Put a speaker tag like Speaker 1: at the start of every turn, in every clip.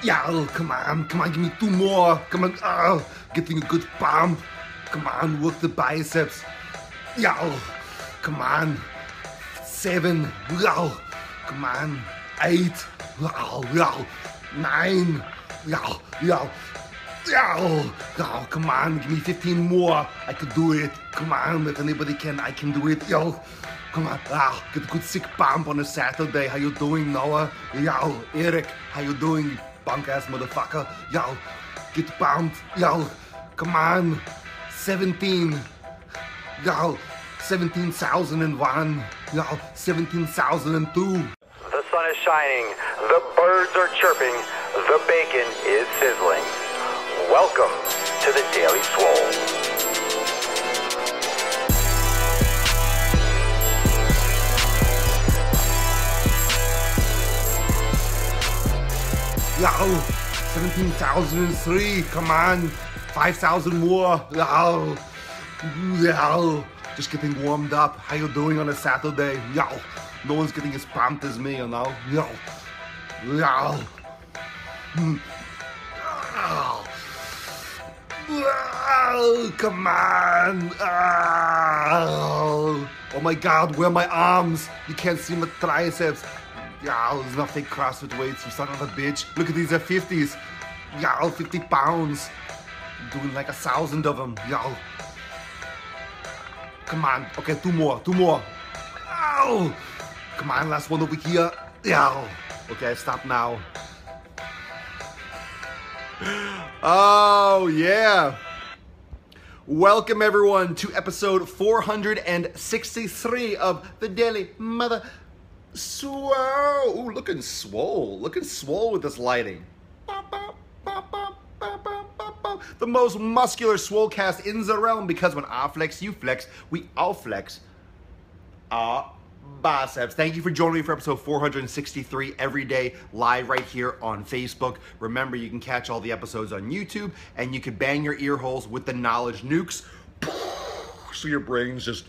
Speaker 1: Yeah, come on, give me 2 more. Come on, getting a good pump. Come on, work the biceps. Yeah, come on, 7. Come on, 8. 9. Come on, give me 15 more. I can do it. Come on, if anybody can, I can do it. Come on, get a good sick pump on a Saturday. How you doing, Noah? Eric, how you doing, punk ass motherfucker? Get pumped. Come on, 17. 17,001. 17,002.
Speaker 2: The sun is shining, the birds are chirping, the bacon is sizzling. Welcome to the Daily Swole.
Speaker 1: Yo, 17,003, come on, 5,000 more. Yo, just getting warmed up. How you doing on a Saturday? Yo, no one's getting as pumped as me, you know? Come on. Oh my God, where are my arms? You can't see my triceps. There's no fake CrossFit weights, you son of a bitch. Look at these, they're 50s. 50 pounds. I'm doing like 1,000 of them. Come on. Okay, 2 more. Ow! Come on, last one over here. Okay, stop now. Oh, yeah. Welcome, everyone, to episode 463 of the Daily Mother Swole. Ooh, looking swole with this lighting. The most muscular Swolecast in the realm, because when I flex, you flex, we all flex our biceps. Thank you for joining me for episode 463 every day, live right here on Facebook. Remember, you can catch all the episodes on YouTube, and you can bang your ear holes with the knowledge nukes, so your brains just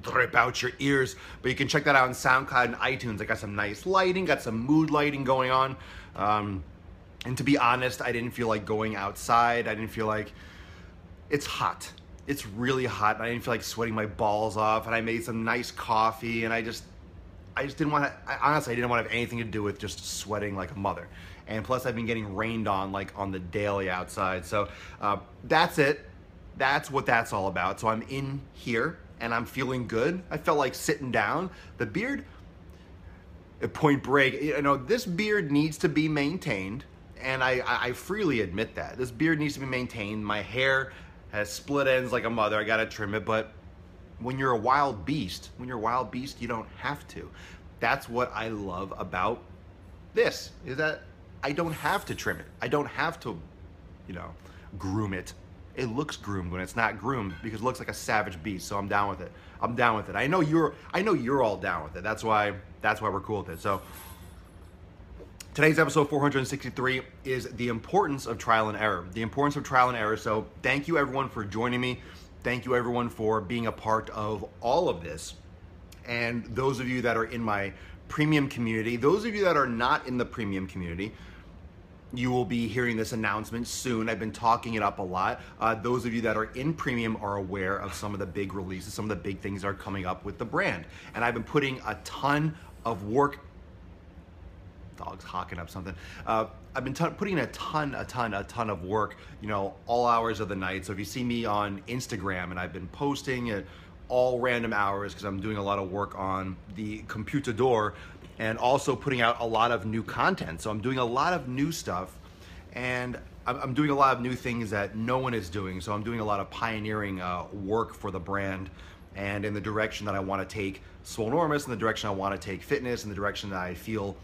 Speaker 1: drip out your ears. But you can check that out on SoundCloud and iTunes. I got some nice lighting, got some mood lighting going on. And to be honest, I didn't feel like going outside. I didn't feel like, it's hot. It's really hot. I didn't feel like sweating my balls off. And I made some nice coffee, and I just didn't want to, honestly, I didn't want to have anything to do with just sweating like a mother. And plus, I've been getting rained on like on the daily outside. So that's it. That's what that's all about. So I'm in here, and I'm feeling good. I felt like sitting down. The beard, at Point Break, this beard needs to be maintained, and I freely admit that. This beard needs to be maintained. My hair has split ends like a mother. I gotta trim it, but when you're a wild beast, you don't have to. That's what I love about this, is that I don't have to trim it. I don't have to, groom it. It looks groomed when it's not groomed, because it looks like a savage beast. So I'm down with it. I know you're all down with it. That's why we're cool with it. So today's episode 463 is the importance of trial and error. So thank you everyone for joining me. Thank you everyone for being a part of all of this. And those of you that are in my premium community, those of you that are not in the premium community, you will be hearing this announcement soon. I've been talking it up a lot. Those of you that are in premium are aware of some of the big releases, some of the big things that are coming up with the brand. And I've been putting a ton of work. Dog's hawking up something. I've been putting in a ton of work, all hours of the night. So if you see me on Instagram, and I've been posting at all random hours because I'm doing a lot of work on the computador, and also putting out a lot of new content. So I'm doing a lot of new stuff, and I'm doing a lot of new things that no one is doing. So I'm doing a lot of pioneering work for the brand, and in the direction that I want to take Swolenormous, in the direction I want to take fitness, in the direction that I feel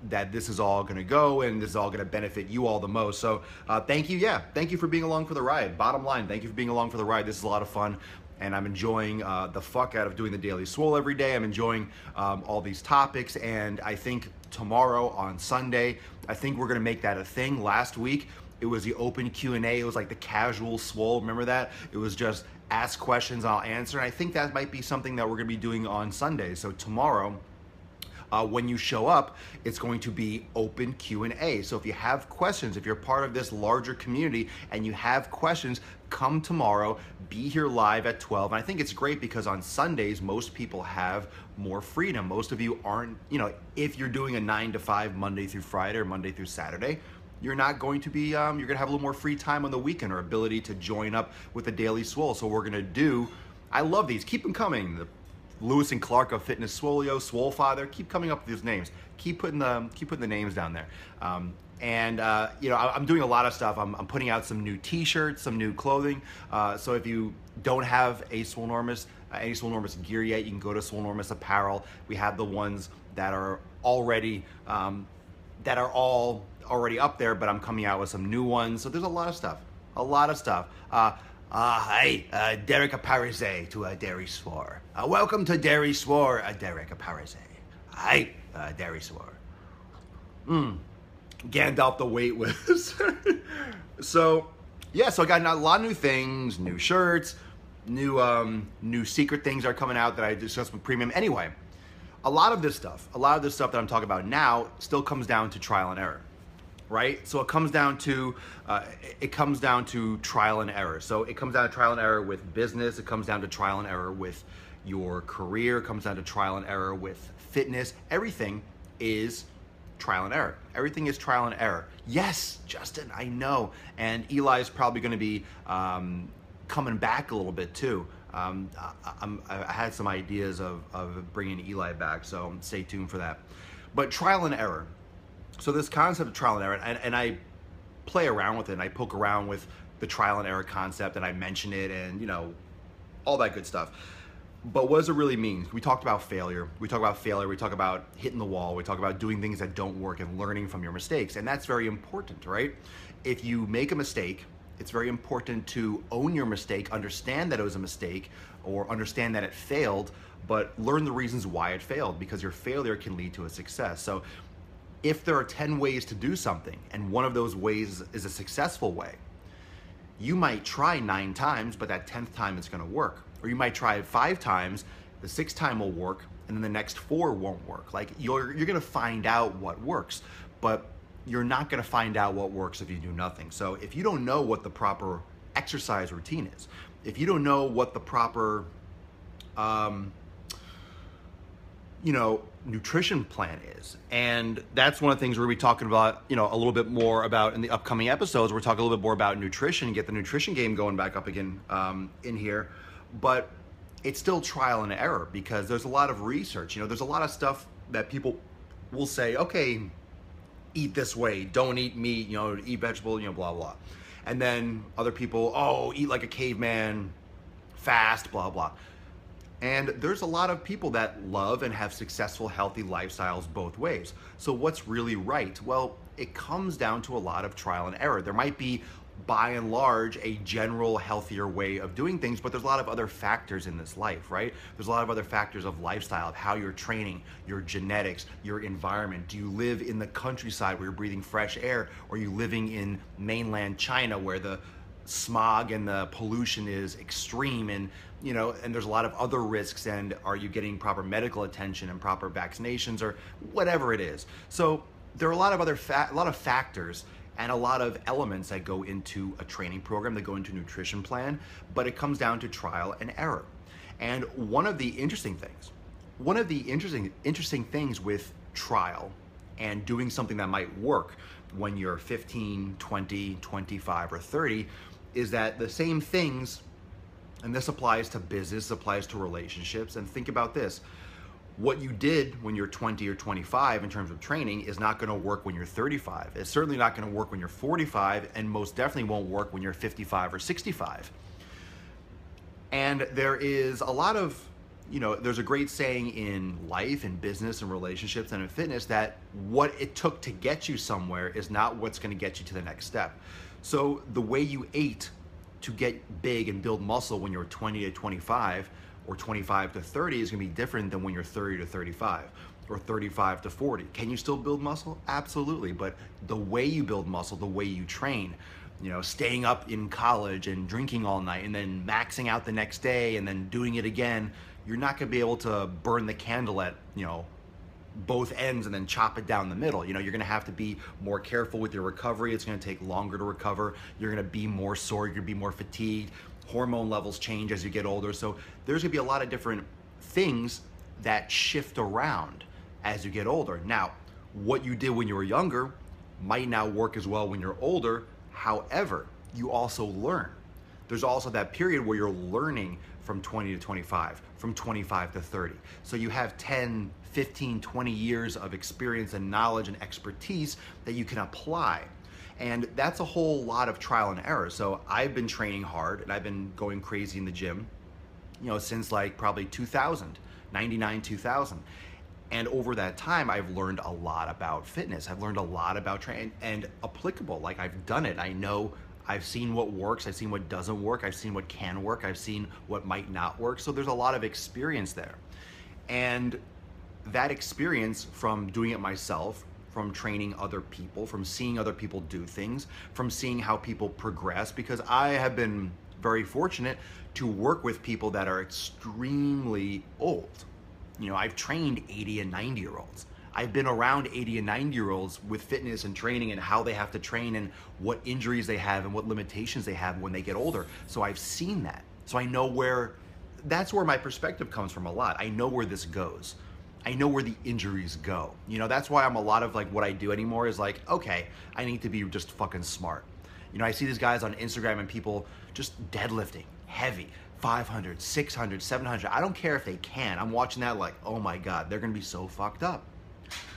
Speaker 1: that this is all going to go, and this is all going to benefit you all the most. So thank you. Thank you for being along for the ride. Bottom line, thank you for being along for the ride. This is a lot of fun, and I'm enjoying the fuck out of doing the Daily Swole every day. I'm enjoying all these topics, and I think tomorrow on Sunday, I think we're going to make that a thing. Last week, It was the open Q&A. It was like the casual Swole. Remember that? It was just ask questions, I'll answer. And I think that might be something that we're going to be doing on Sunday. So tomorrow, when you show up, it's going to be open Q&A. So if you have questions, if you're part of this larger community and you have questions, come tomorrow, be here live at 12. And I think it's great because on Sundays, most people have more freedom. Most of you aren't, if you're doing a 9 to 5 Monday through Friday or Monday through Saturday, you're not going to be, you're going to have a little more free time on the weekend or ability to join up with the Daily Swole. So we're going to do, I love these, keep them coming. The Lewis and Clark of Fitness Swolio, Swole Father, keep coming up with these names. Keep putting the names down there. I'm doing a lot of stuff. I'm putting out some new T-shirts, some new clothing. So if you don't have a Swolenormous, any Swolenormous gear yet, you can go to Swolenormous Apparel. We have the ones that are already already up there, but I'm coming out with some new ones. So there's a lot of stuff. Hi, Derek Aparise to Derry Swore. Welcome to Derry Swore, Derek Aparise. Hi, Derry Swore. Gandalf the Weightless. So I got a lot of new things, new shirts, new secret things are coming out that I discussed with Premium. Anyway, a lot of this stuff that I'm talking about now still comes down to trial and error. Right? So it comes down to trial and error. So it comes down to trial and error with business. It comes down to trial and error with your career. It comes down to trial and error with fitness. Everything is trial and error. Everything is trial and error. Yes, Justin, I know. And Eli's probably going to be coming back a little bit too. I had some ideas of bringing Eli back, so stay tuned for that. But trial and error. So this concept of trial and error, and I play around with it, and I poke around with the trial and error concept, and I mention it, and all that good stuff. But what does it really mean? We talked about failure. We talk about hitting the wall. We talk about doing things that don't work and learning from your mistakes, and that's very important, right? If you make a mistake, it's very important to own your mistake, understand that it was a mistake, or understand that it failed, but learn the reasons why it failed, because your failure can lead to a success. So if there are 10 ways to do something, and one of those ways is a successful way, you might try 9 times, but that 10th time it's gonna work. Or you might try it 5 times, the 6th time will work, and then the next 4 won't work. Like you're gonna find out what works, but you're not gonna find out what works if you do nothing. So if you don't know what the proper exercise routine is, if you don't know what the proper, nutrition plan is. And that's one of the things we're going to be talking about, a little bit more about in the upcoming episodes. We're talking a little bit more about nutrition, get the nutrition game going back up again in here. But it's still trial and error because there's a lot of research. There's a lot of stuff that people will say, okay, eat this way, don't eat meat, eat vegetable, blah, blah. And then other people, eat like a caveman, fast, blah, blah. And there's a lot of people that love and have successful, healthy lifestyles both ways. So what's really right? Well, it comes down to a lot of trial and error. There might be, by and large, a general healthier way of doing things, but there's a lot of other factors in this life, right? There's a lot of other factors of lifestyle, of how you're training, your genetics, your environment. Do you live in the countryside where you're breathing fresh air, or are you living in mainland China where the smog and the pollution is extreme, and and there's a lot of other risks, and are you getting proper medical attention and proper vaccinations or whatever it is? So there are a lot of other factors and a lot of elements that go into a training program, that go into a nutrition plan, but it comes down to trial and error. And one of the interesting things with trial and doing something that might work when you're 15, 20, 25, or 30 is that the same things, and this applies to business, applies to relationships, and think about this. What you did when you're 20 or 25 in terms of training is not gonna work when you're 35. It's certainly not gonna work when you're 45, and most definitely won't work when you're 55 or 65. And there is a lot of, there's a great saying in life, in business, and relationships, and in fitness that what it took to get you somewhere is not what's gonna get you to the next step. So the way you ate to get big and build muscle when you were 20 to 25 or 25 to 30 is going to be different than when you're 30 to 35 or 35 to 40. Can you still build muscle? Absolutely. But the way you build muscle, the way you train, you know, staying up in college and drinking all night and then maxing out the next day and then doing it again, you're not going to be able to burn the candle at, you know, both ends and then chop it down the middle. You know, you're going to have to be more careful with your recovery. It's going to take longer to recover. You're going to be more sore. You're going to be more fatigued. Hormone levels change as you get older. So there's going to be a lot of different things that shift around as you get older. Now, what you did when you were younger might not work as well when you're older. However, you also learn. There's also that period where you're learning from 20 to 25, from 25 to 30. So you have 10, 15, 20 years of experience and knowledge and expertise that you can apply. And that's a whole lot of trial and error. So I've been training hard and I've been going crazy in the gym, you know, since like probably 2000, 99, 2000. And over that time, I've learned a lot about fitness. I've learned a lot about training and applicable. Like I've done it. I know, I've seen what works. I've seen what doesn't work. I've seen what can work. I've seen what might not work. So there's a lot of experience there. And that experience from doing it myself, from training other people, from seeing other people do things, from seeing how people progress, because I have been very fortunate to work with people that are extremely old. You know, I've trained 80 and 90-year-olds. I've been around 80 and 90-year-olds with fitness and training and how they have to train and what injuries they have and what limitations they have when they get older. So I've seen that. So I know that's where my perspective comes from a lot. I know where this goes. I know where the injuries go. You know, that's why I'm a lot of like what I do anymore is like, okay, I need to be just fucking smart. You know, I see these guys on Instagram and people just deadlifting heavy, 500, 600, 700. I don't care if they can. I'm watching that like, oh my God, they're gonna be so fucked up.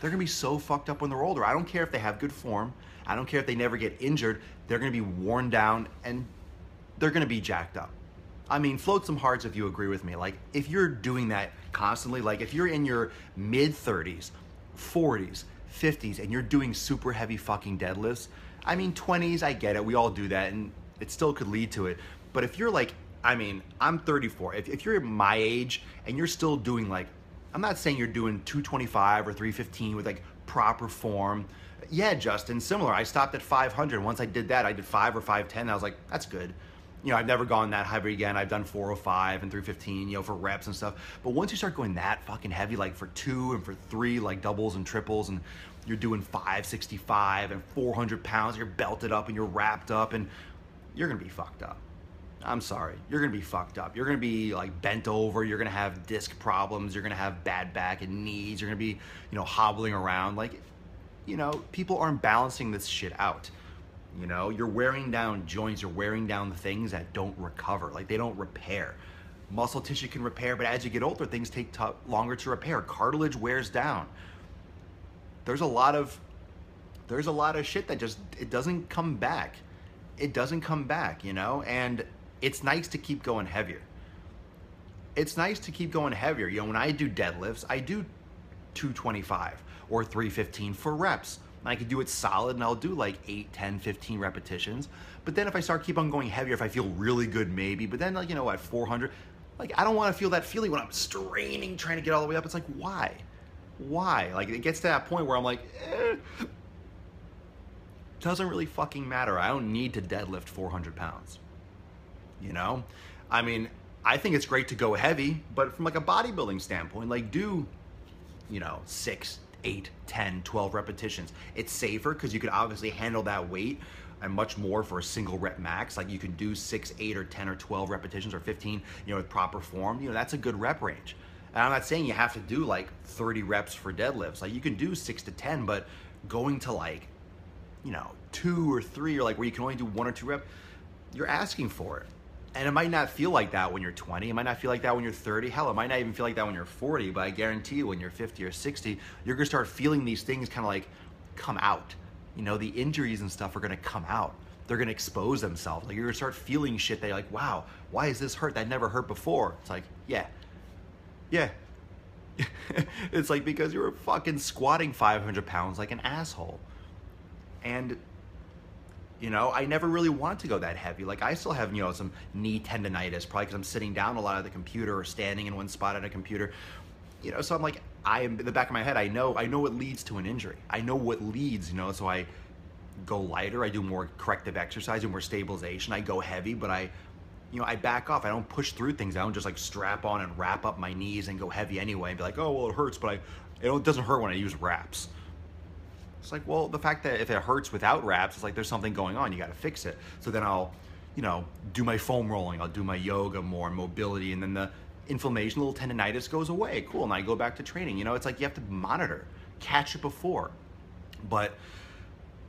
Speaker 1: They're gonna be so fucked up when they're older. I don't care if they have good form. I don't care if they never get injured. They're gonna be worn down and they're gonna be jacked up. I mean, float some hearts if you agree with me. Like, if you're doing that constantly, like if you're in your mid 30s, 40s, 50s, and you're doing super heavy fucking deadlifts, I mean, 20s, I get it. We all do that, and it still could lead to it. But if you're like, I mean, I'm 34. If you're my age and you're still doing like, I'm not saying you're doing 225 or 315 with like proper form. Yeah, Justin, similar. I stopped at 500. Once I did that, I did 5 or 510. I was like, that's good. You know, I've never gone that heavy again. I've done 405 and 315, you know, for reps and stuff. But once you start going that fucking heavy, like for 2 and for 3, like doubles and triples, and you're doing 565 and 400 pounds, you're belted up and you're wrapped up, and you're gonna be fucked up. I'm sorry, you're gonna be fucked up. You're gonna be like bent over, you're gonna have disc problems, you're gonna have bad back and knees, you're gonna be, you know, hobbling around. Like, you know, people aren't balancing this shit out. You know, you're wearing down joints, you're wearing down the things that don't recover, like they don't repair. Muscle tissue can repair, but as you get older, things take longer to repair. Cartilage wears down. There's a lot of shit that just, it doesn't come back. It doesn't come back, you know, and it's nice to keep going heavier. It's nice to keep going heavier. You know, when I do deadlifts, I do 225 or 315 for reps. I could do it solid and I'll do like 8, 10, 15 repetitions. But then if I start keep on going heavier, if I feel really good, maybe, but then like, you know, at 400, like I don't want to feel that feeling when I'm straining, trying to get all the way up. It's like, why? Like it gets to that point where I'm like, doesn't really fucking matter. I don't need to deadlift 400 pounds. You know? I mean, I think it's great to go heavy, but from like a bodybuilding standpoint, like do, you know, 6, 8, 10, 12 repetitions. It's safer because you can obviously handle that weight and much more for a single rep max. Like you can do 6, 8, or 10, or 12 repetitions or 15, you know, with proper form. You know, that's a good rep range. And I'm not saying you have to do like 30 reps for deadlifts. Like you can do 6 to 10, but going to like, you know, 2 or 3, or like where you can only do 1 or 2 reps, you're asking for it. And it might not feel like that when you're 20. It might not feel like that when you're 30. Hell, it might not even feel like that when you're 40. But I guarantee you when you're 50 or 60, you're going to start feeling these things kind of like come out. You know, the injuries and stuff are going to come out. They're going to expose themselves. Like you're going to start feeling shit that you're like, wow, why is this hurt? That never hurt before. It's like, yeah. It's like because you were fucking squatting 500 pounds like an asshole. And You know, I never really want to go that heavy. Like I still have, you know, some knee tendonitis, probably because I'm sitting down a lot at the computer or standing in one spot at a computer. You know, so I'm like, in the back of my head, I know what leads to an injury. I know what leads, you know, so I go lighter, I do more corrective exercise, do more stabilization, I go heavy, but I back off. I don't push through things. I don't just like strap on and wrap up my knees and go heavy anyway and be like, oh, well, it hurts, but it doesn't hurt when I use wraps. It's like, well, the fact that if it hurts without wraps, it's like there's something going on. You got to fix it. So then I'll, you know, do my foam rolling. I'll do my yoga more, mobility, and then the inflammation, little tendonitis goes away. Cool. And I go back to training. You know, it's like you have to monitor, catch it before. But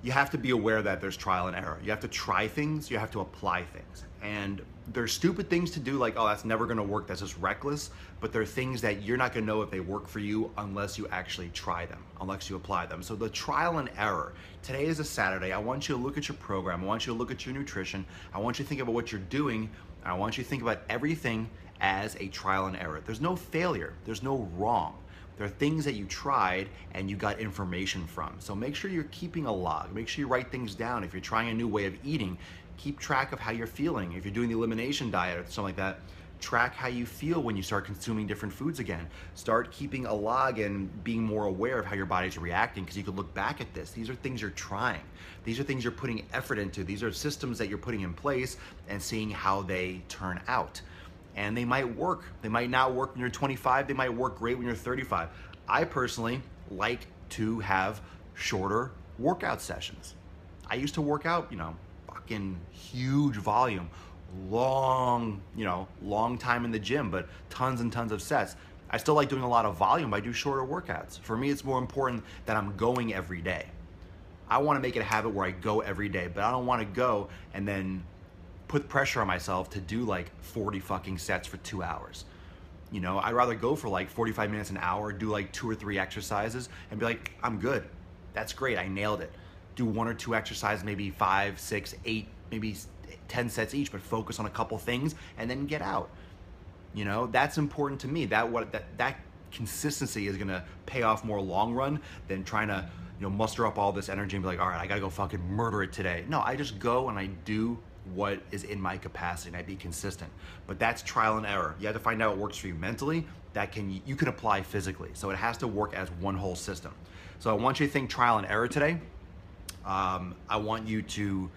Speaker 1: you have to be aware that there's trial and error. You have to try things. You have to apply things. And there's stupid things to do like, oh, that's never going to work. That's just reckless. But there are things that you're not going to know if they work for you unless you actually try them, unless you apply them. So the trial and error. Today is a Saturday. I want you to look at your program. I want you to look at your nutrition. I want you to think about what you're doing. I want you to think about everything as a trial and error. There's no failure. There's no wrong. There are things that you tried and you got information from. So make sure you're keeping a log. Make sure you write things down. If you're trying a new way of eating, keep track of how you're feeling. If you're doing the elimination diet or something like that, track how you feel when you start consuming different foods again. Start keeping a log and being more aware of how your body's reacting, because you could look back at this. These are things you're trying. These are things you're putting effort into. These are systems that you're putting in place and seeing how they turn out. And they might work. They might not work when you're 25. They might work great when you're 35. I personally like to have shorter workout sessions. I used to work out, you know, fucking huge volume, long time in the gym, but tons and tons of sets. I still like doing a lot of volume, but I do shorter workouts. For me, it's more important that I'm going every day. I want to make it a habit where I go every day, but I don't want to go and then put pressure on myself to do like 40 fucking sets for 2 hours. You know, I'd rather go for like 45 minutes, an hour, do like 2 or 3 exercises and be like, I'm good. That's great. I nailed it. Do 1 or 2 exercises, maybe 5, 6, 8, maybe 10 sets each, but focus on a couple things and then get out. You know, that's important to me. That consistency is gonna pay off more long run than trying to, you know, muster up all this energy and be like, all right, I gotta go fucking murder it today. No, I just go and I do what is in my capacity and I be consistent. But that's trial and error. You have to find out what works for you mentally, you can apply physically. So it has to work as one whole system. So I want you to think trial and error today. I want you to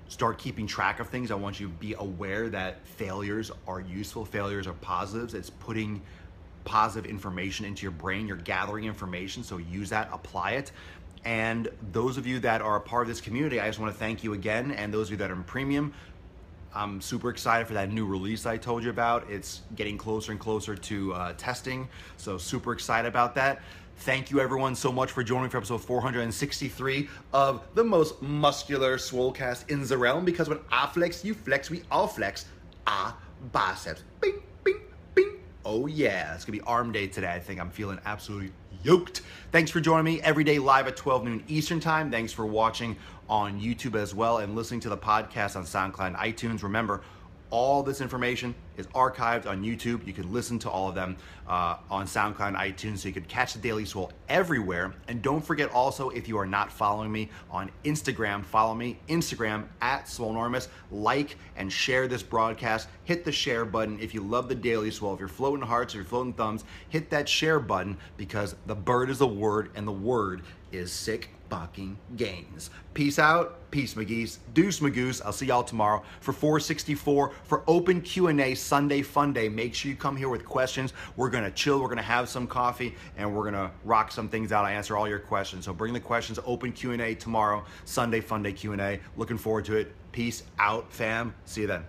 Speaker 1: start keeping track of things. I want you to be aware that failures are useful, failures are positives. It's putting positive information into your brain. You're gathering information, so use that, apply it. And those of you that are a part of this community, I just want to thank you again. And those of you that are in premium, I'm super excited for that new release I told you about. It's getting closer and closer to testing, so super excited about that. Thank you everyone so much for joining for episode 463 of the most muscular Swolecast in the realm, because when I flex, you flex, we all flex our biceps. Bing, bing, bing. Oh yeah, it's gonna be arm day today. I think I'm feeling absolutely yoked. Thanks for joining me every day live at 12 noon Eastern time. Thanks for watching on YouTube as well and listening to the podcast on SoundCloud and iTunes. Remember, all this information is archived on YouTube. You can listen to all of them on SoundCloud and iTunes, so you can catch the Daily Swole everywhere. And don't forget also, if you are not following me on Instagram, follow me, Instagram at Swolenormous. Like and share this broadcast. Hit the share button if you love the Daily Swole. If you're floating hearts, if you're floating thumbs, hit that share button, because the bird is a word and the word is sick fucking gains. Peace out. Peace, McGeese. Deuce, Magoose. I'll see y'all tomorrow for 464 for Open Q&A Sunday Fun Day. Make sure you come here with questions. We're going to chill. We're going to have some coffee, and we're going to rock some things out. I answer all your questions. So bring the questions. Open Q&A tomorrow. Sunday Fun Day Q&A. Looking forward to it. Peace out, fam. See you then.